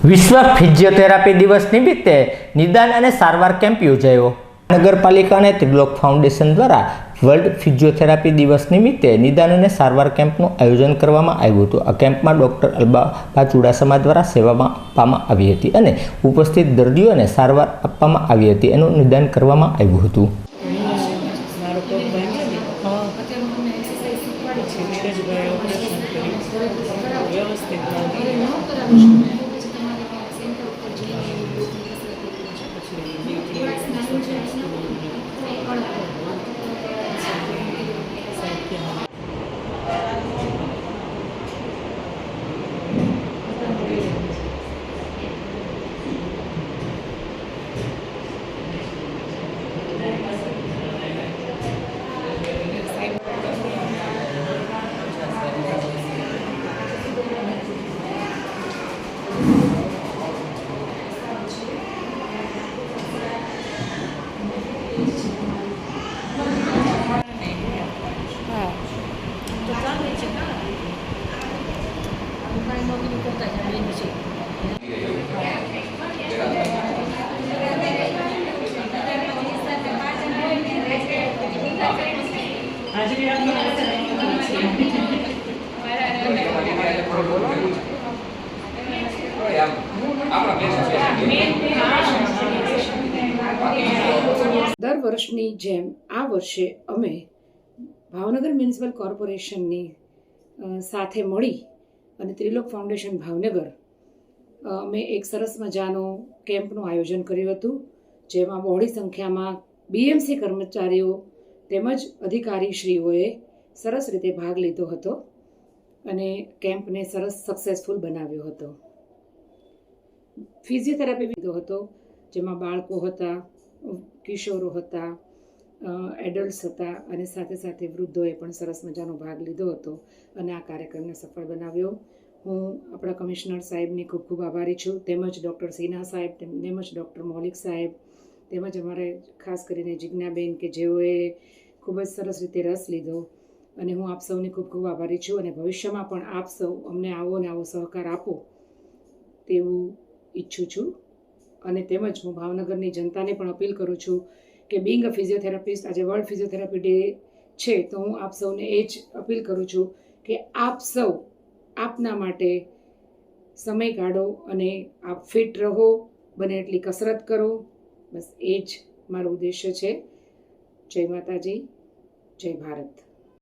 વિશ્વ ફિઝિયોથેરાપી દિવસ નિમિત્તે નિદાન અને સારવાર કેમ્પ યોજાયો। નગરપાલિકા અને ત્રિલોક ફાઉન્ડેશન દ્વારા વર્લ્ડ ફિઝિયોથેરાપી દિવસ નિમિત્તે નિદાન અને સારવાર કેમ્પનું આયોજન કરવામાં આવ્યું હતું। આ કેમ્પમાં ડોક્ટર અલ્બાબા ચુડાસમા દ્વારા સેવામાં આપવામાં આવી હતી અને ઉપસ્થિત દર્દીઓને સારવાર આપવામાં આવી હતી, એનું નિદાન કરવામાં આવ્યું હતું। દર વર્ષની જેમ આ વર્ષે અમે ભાવનગર મ્યુનિસિપલ કોર્પોરેશનની સાથે મળી અને ત્રિલોક ફાઉન્ડેશન ભાવનગર અમે એક સરસ મજાનો કેમ્પનું આયોજન કર્યું હતું, જેમાં બહોળી સંખ્યામાં બીએમસી કર્મચારીઓ તેમજ અધિકારીશ્રીઓએ સરસ રીતે ભાગ લીધો હતો અને કેમ્પને સરસ સક્સેસફુલ બનાવ્યો હતો। ફિઝિયોથેરાપી લીધો હતો, જેમાં બાળકો હતા, કિશોરો હતા, એડલ્ટ્સ હતા અને સાથે સાથે વૃદ્ધોએ પણ સરસ મજાનો ભાગ લીધો હતો અને આ કાર્યક્રમને સફળ બનાવ્યો। હું આપણા કમિશનર સાહેબની ખૂબ ખૂબ આભારી છું, તેમજ ડૉક્ટર સિન્હા સાહેબ, તેમજ ડૉક્ટર મૌલિક સાહેબ, તેમજ અમારે ખાસ કરીને જિજ્ઞાબેન કે જેઓએ ખૂબ જ સરસ રીતે રસ લીધો, અને હું આપ સૌની ખૂબ ખૂબ આભારી છું અને ભવિષ્યમાં પણ આપ સૌ અમને આવો ને આવો સહકાર આપો તેવું ઈચ્છું છું। અને તેમજ હું ભાવનગરની જનતાને પણ અપીલ કરું છું કે બિંગ અ ફિઝિયોથેરાપિસ્ટ, આજે વર્લ્ડ ફિઝિયોથેરાપી ડે છે, તો હું આપ સૌને એ જ અપીલ કરું છું કે આપ સૌ આપના માટે સમય કાઢો અને આપ ફિટ રહો, બને એટલી કસરત કરો, બસ એ જ મારો ઉદ્દેશ્ય છે। જય માતાજી, જય ભારત।